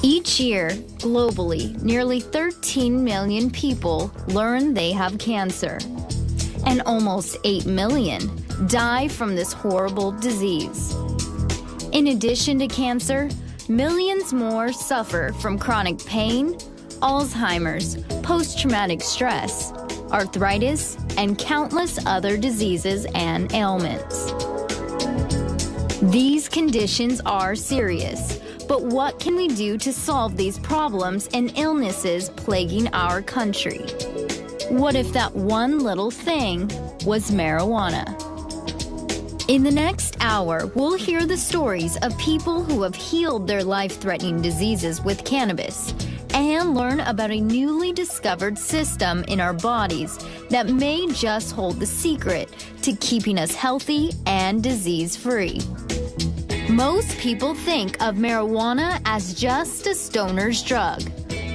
Each year, globally, nearly 13 million people learn they have cancer, and almost 8 million die from this horrible disease. In addition to cancer, millions more suffer from chronic pain, Alzheimer's, post-traumatic stress, arthritis, and countless other diseases and ailments. These conditions are serious, but what can we do to solve these problems and illnesses plaguing our country? What if that one little thing was marijuana? In the next hour, we'll hear the stories of people who have healed their life-threatening diseases with cannabis and learn about a newly discovered system in our bodies that may just hold the secret to keeping us healthy and disease-free. Most people think of marijuana as just a stoner's drug.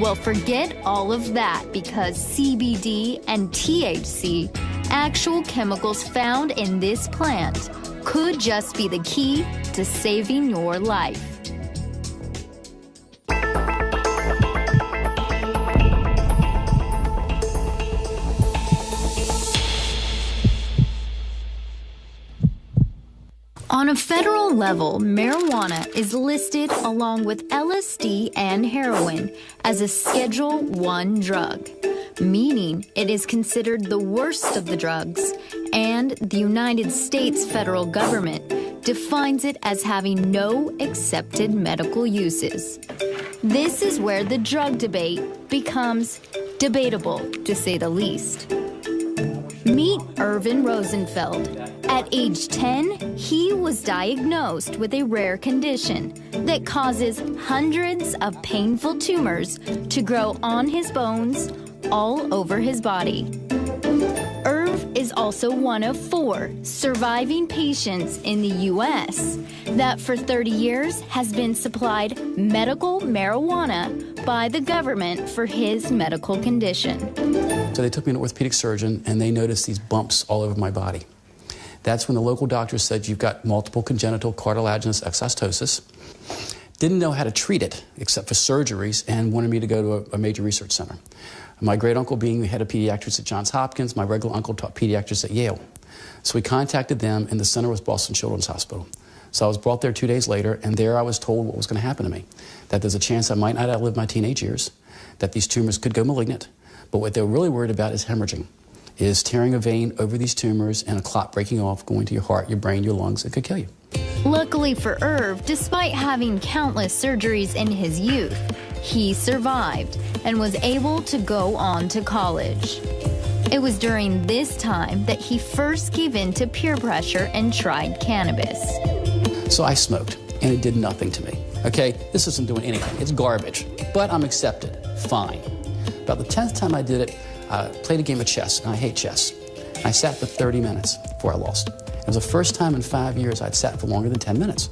Well, forget all of that because CBD and THC, actual chemicals found in this plant, could just be the key to saving your life. On a federal level, marijuana is listed along with LSD and heroin as a Schedule I drug, meaning it is considered the worst of the drugs, and the United States federal government defines it as having no accepted medical uses. This is where the drug debate becomes debatable, to say the least. Meet Irvin Rosenfeld. At age 10, he was diagnosed with a rare condition that causes hundreds of painful tumors to grow on his bones all over his body. Irv is also one of 4 surviving patients in the U.S. that for 30 years has been supplied medical marijuana by the government for his medical condition. So they took me to an orthopedic surgeon and they noticed these bumps all over my body. That's when the local doctor said, you've got multiple congenital cartilaginous exostosis. Didn't know how to treat it except for surgeries and wanted me to go to a major research center. My great uncle being the head of pediatrics at Johns Hopkins, my regular uncle taught pediatrics at Yale. So we contacted them and the center was Boston Children's Hospital. So I was brought there 2 days later and there I was told what was going to happen to me. That there's a chance I might not outlive my teenage years, that these tumors could go malignant, but what they're really worried about is hemorrhaging, is tearing a vein over these tumors and a clot breaking off, going to your heart, your brain, your lungs. It could kill you. Luckily for Irv, despite having countless surgeries in his youth, he survived and was able to go on to college. It was during this time that he first gave in to peer pressure and tried cannabis. So I smoked, and it did nothing to me. Okay, this isn't doing anything. It's garbage, but I'm accepted. Fine. About the 10th time I did it, I played a game of chess, and I hate chess. I sat for 30 minutes before I lost. It was the first time in 5 years I'd sat for longer than 10 minutes.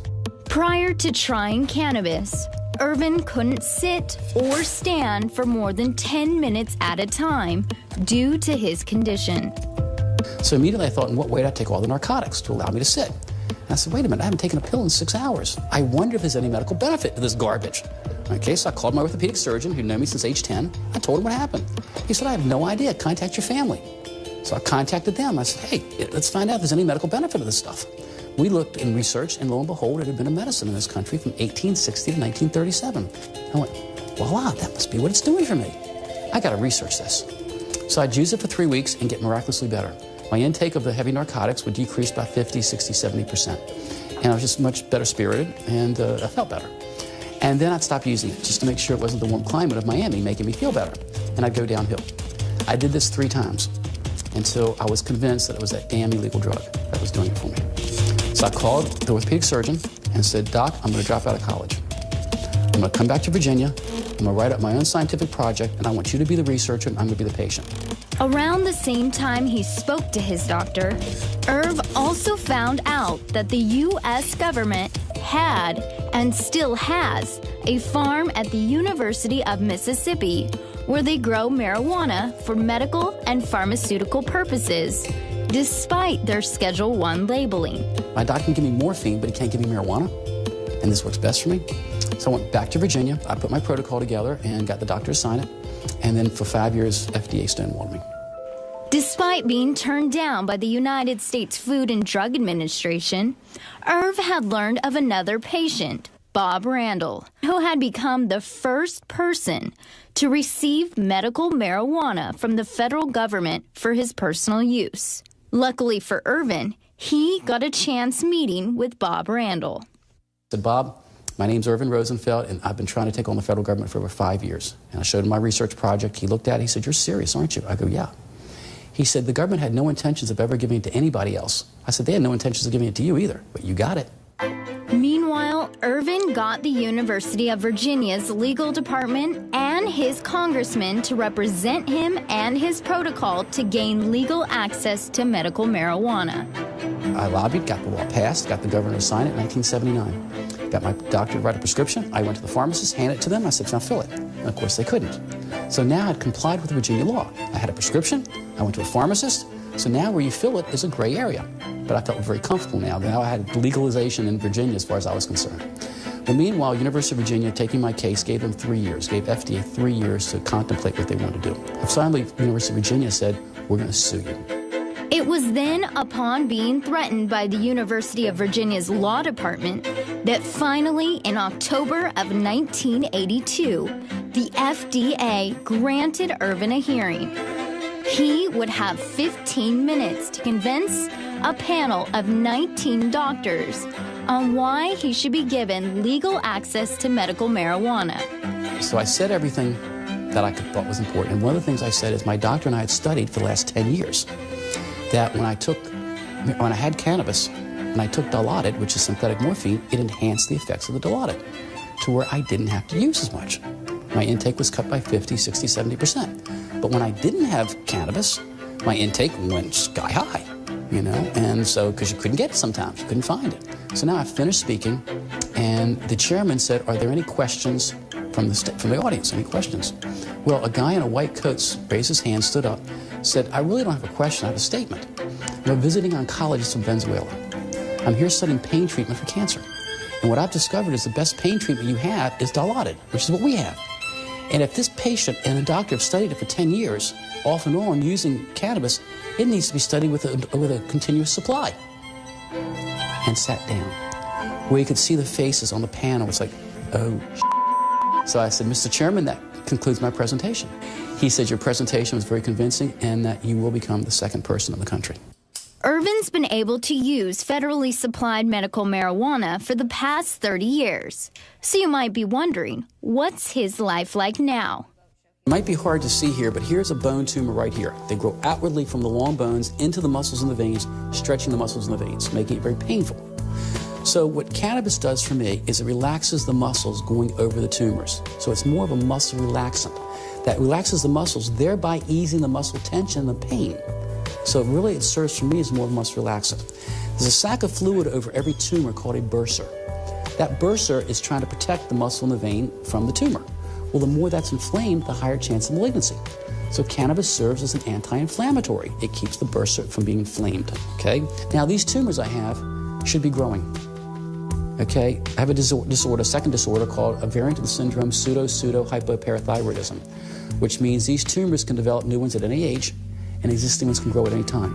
Prior to trying cannabis, Irvin couldn't sit or stand for more than 10 minutes at a time due to his condition. So immediately I thought, in what way did I take all the narcotics to allow me to sit? And I said, wait a minute, I haven't taken a pill in 6 hours. I wonder if there's any medical benefit to this garbage. Okay, so I called my orthopedic surgeon, who'd known me since age 10. I told him what happened. He said, I have no idea. Contact your family. So I contacted them. I said, hey, let's find out if there's any medical benefit of this stuff. We looked and researched, and lo and behold, it had been a medicine in this country from 1860 to 1937. I went, voila, that must be what it's doing for me. I got to research this. So I'd use it for 3 weeks and get miraculously better. My intake of the heavy narcotics would decrease by 50, 60, 70%. And I was just much better spirited, and I felt better. And then I'd stop using it just to make sure it wasn't the warm climate of Miami making me feel better. And I'd go downhill. I did this 3 times until I was convinced that it was that damn illegal drug that was doing it for me. So I called the orthopedic surgeon and said, Doc, I'm going to drop out of college. I'm going to come back to Virginia. I'm going to write up my own scientific project, and I want you to be the researcher, and I'm going to be the patient. Around the same time he spoke to his doctor, Irv also found out that the U.S. government had and still has a farm at the University of Mississippi where they grow marijuana for medical and pharmaceutical purposes, despite their Schedule I labeling. My doctor can give me morphine, but he can't give me marijuana, and this works best for me. So I went back to Virginia. I put my protocol together and got the doctor to sign it. And then for 5 years, FDA stonewalled me. Despite being turned down by the United States Food and Drug Administration, Irv had learned of another patient, Bob Randall, who had become the first person to receive medical marijuana from the federal government for his personal use. Luckily for Irvin, he got a chance meeting with Bob Randall. I said, Bob, my name's Irvin Rosenfeld, and I've been trying to take on the federal government for over 5 years. And I showed him my research project. He looked at it. He said, you're serious, aren't you? I go, yeah. He said, the government had no intentions of ever giving it to anybody else. I said, they had no intentions of giving it to you either, but you got it. Meanwhile, Irvin got the University of Virginia's legal department and his congressman to represent him and his protocol to gain legal access to medical marijuana. I lobbied, got the law passed, got the governor to sign it in 1979. Got my doctor to write a prescription. I went to the pharmacist, handed it to them. I said, now fill it. And of course, they couldn't. So now I'd complied with the Virginia law. I had a prescription. I went to a pharmacist. So now where you fill it is a gray area. But I felt very comfortable now. Now I had legalization in Virginia as far as I was concerned. Well, meanwhile, University of Virginia, taking my case, gave them 3 years, gave FDA 3 years to contemplate what they wanted to do. Finally, University of Virginia said, we're going to sue you. It was then, upon being threatened by the University of Virginia's law department, that finally, in October of 1982, the FDA granted Irvin a hearing. He would have 15 minutes to convince a panel of 19 doctors on why he should be given legal access to medical marijuana. So I said everything that I thought was important. And one of the things I said is my doctor and I had studied for the last 10 years that when I had cannabis, and I took Dilaudid, which is synthetic morphine, it enhanced the effects of the Dilaudid to where I didn't have to use as much. My intake was cut by 50, 60, 70%. But when I didn't have cannabis, my intake went sky high, you know? And so, because you couldn't get it sometimes, you couldn't find it. So now I finished speaking, and the chairman said, are there any questions from the audience? Any questions? Well, a guy in a white coat raised his hand, stood up, said, I really don't have a question, I have a statement. I'm a visiting oncologist from Venezuela. I'm here studying pain treatment for cancer. And what I've discovered is the best pain treatment you have is Dilaudid, which is what we have. And if this patient and a doctor have studied it for 10 years, off and on, using cannabis, it needs to be studied with a continuous supply. And sat down. Where you could see the faces on the panel. It's like, oh, So I said, Mr. Chairman, that concludes my presentation. He said, your presentation was very convincing and that you will become the second person in the country. Irvin's been able to use federally supplied medical marijuana for the past 30 years. So you might be wondering, what's his life like now? It might be hard to see here, but here's a bone tumor right here. They grow outwardly from the long bones into the muscles in the veins, stretching the muscles in the veins, making it very painful. So what cannabis does for me is it relaxes the muscles going over the tumors. So it's more of a muscle relaxant that relaxes the muscles, thereby easing the muscle tension and the pain. So really it serves for me as more of a muscle relaxant. There's a sac of fluid over every tumor called a bursar. That bursar is trying to protect the muscle in the vein from the tumor. Well, the more that's inflamed, the higher chance of malignancy. So cannabis serves as an anti-inflammatory. It keeps the bursar from being inflamed, okay? Now, these tumors I have should be growing, okay? I have a disorder, second disorder called a variant of the syndrome pseudo-hypoparathyroidism, which means these tumors can develop new ones at any age, and existing ones can grow at any time.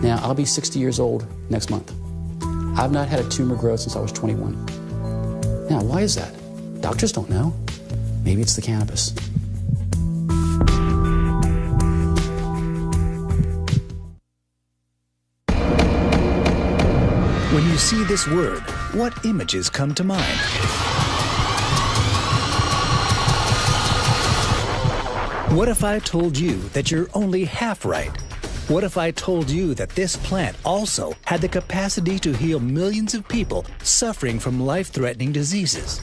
Now, I'll be 60 years old next month. I've not had a tumor grow since I was 21. Now, why is that? Doctors don't know. Maybe it's the cannabis. When you see this word, what images come to mind? What if I told you that you're only half right? What if I told you that this plant also had the capacity to heal millions of people suffering from life-threatening diseases?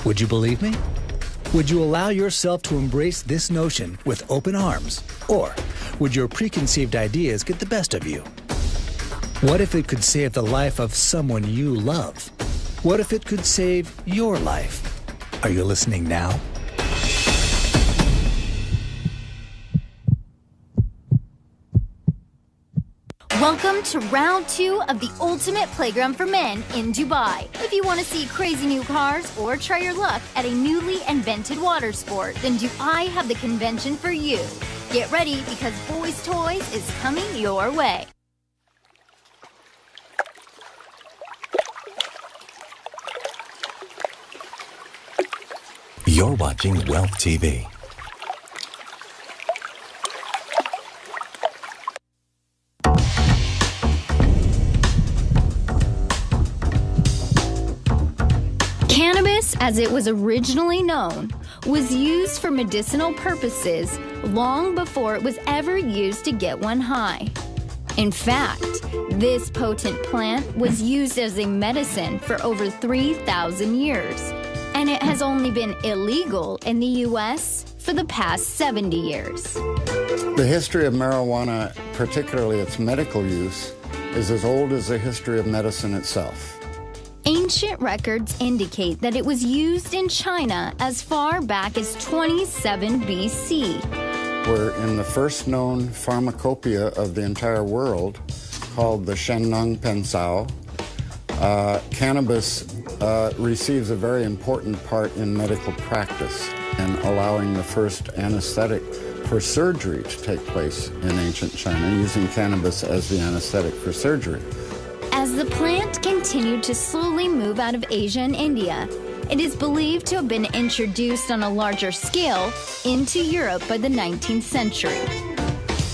Would you believe me? Would you allow yourself to embrace this notion with open arms? Or would your preconceived ideas get the best of you? What if it could save the life of someone you love? What if it could save your life? Are you listening now? Welcome to round 2 of the ultimate playground for men in Dubai. If you want to see crazy new cars or try your luck at a newly invented water sport, then Dubai have the convention for you. Get ready because Boys Toys is coming your way. You're watching Wealth TV. Cannabis, as it was originally known, was used for medicinal purposes long before it was ever used to get one high. In fact, this potent plant was used as a medicine for over 3,000 years, and it has only been illegal in the U.S. for the past 70 years. The history of marijuana, particularly its medical use, is as old as the history of medicine itself. Ancient records indicate that it was used in China as far back as 27 BC. We're in the first known pharmacopoeia of the entire world, called the Shenlong Pensao. Cannabis receives a very important part in medical practice and allowing the first anesthetic for surgery to take place in ancient China, using cannabis as the anesthetic for surgery. As the plant continued to slowly move out of Asia and India, it is believed to have been introduced on a larger scale into Europe by the 19th century.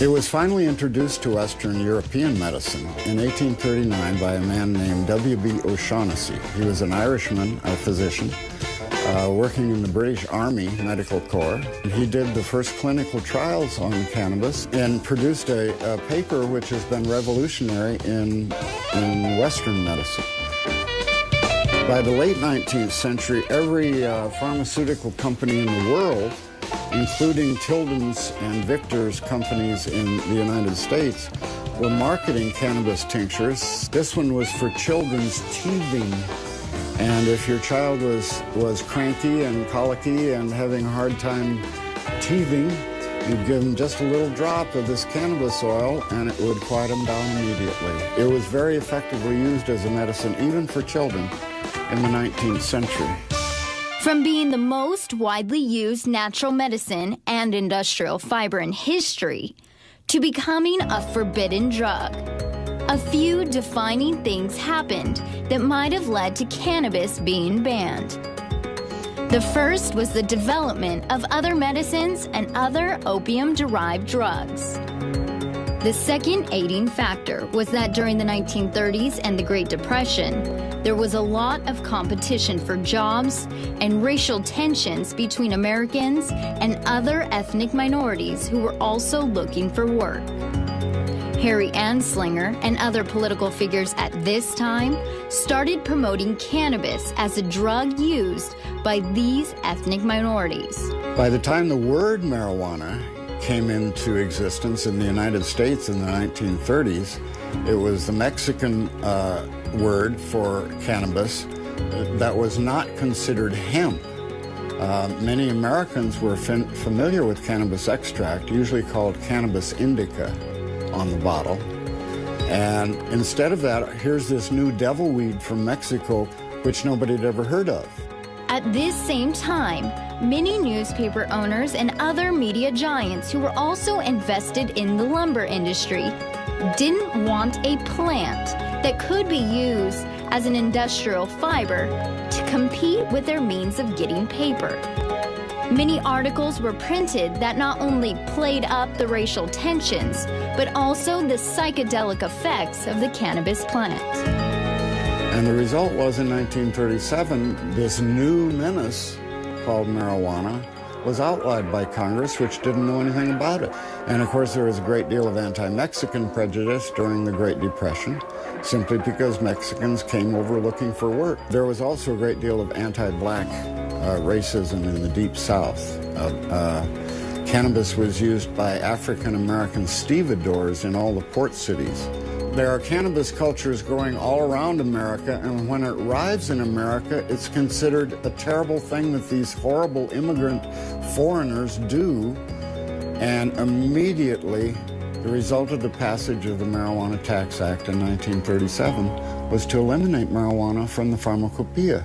It was finally introduced to Western European medicine in 1839 by a man named W.B. O'Shaughnessy. He was an Irishman, a physician, working in the British Army Medical Corps. He did the first clinical trials on cannabis and produced a paper which has been revolutionary in Western medicine. By the late 19th century, every pharmaceutical company in the world, including Tilden's and Victor's companies in the United States, were marketing cannabis tinctures. This one was for children's teething. And if your child was cranky and colicky and having a hard time teething, you'd give them just a little drop of this cannabis oil and it would quiet them down immediately. It was very effectively used as a medicine, even for children, in the 19th century. From being the most widely used natural medicine and industrial fiber in history to becoming a forbidden drug, a few defining things happened that might have led to cannabis being banned. The first was the development of other medicines and other opium-derived drugs. The second aiding factor was that during the 1930s and the Great Depression, there was a lot of competition for jobs and racial tensions between Americans and other ethnic minorities who were also looking for work. Harry Anslinger and other political figures at this time started promoting cannabis as a drug used by these ethnic minorities. By the time the word marijuana came into existence in the United States in the 1930s, it was the Mexican word for cannabis that was not considered hemp. Many Americans were familiar with cannabis extract, usually called cannabis indica, on the bottle. And instead of that, here's this new devil weed from Mexico, which nobody had ever heard of. At this same time, many newspaper owners and other media giants who were also invested in the lumber industry didn't want a plant that could be used as an industrial fiber to compete with their means of getting paper. Many articles were printed that not only played up the racial tensions, but also the psychedelic effects of the cannabis plant. And the result was in 1937, this new menace called marijuana was outlawed by Congress, which didn't know anything about it. And of course, there was a great deal of anti-Mexican prejudice during the Great Depression, simply because Mexicans came over looking for work. There was also a great deal of anti-black racism in the Deep South. Cannabis was used by African-American stevedores in all the port cities. There are cannabis cultures growing all around America, and when it arrives in America, it's considered a terrible thing that these horrible immigrant foreigners do, and immediately The result of the passage of the Marijuana Tax Act in 1937 was to eliminate marijuana from the pharmacopoeia.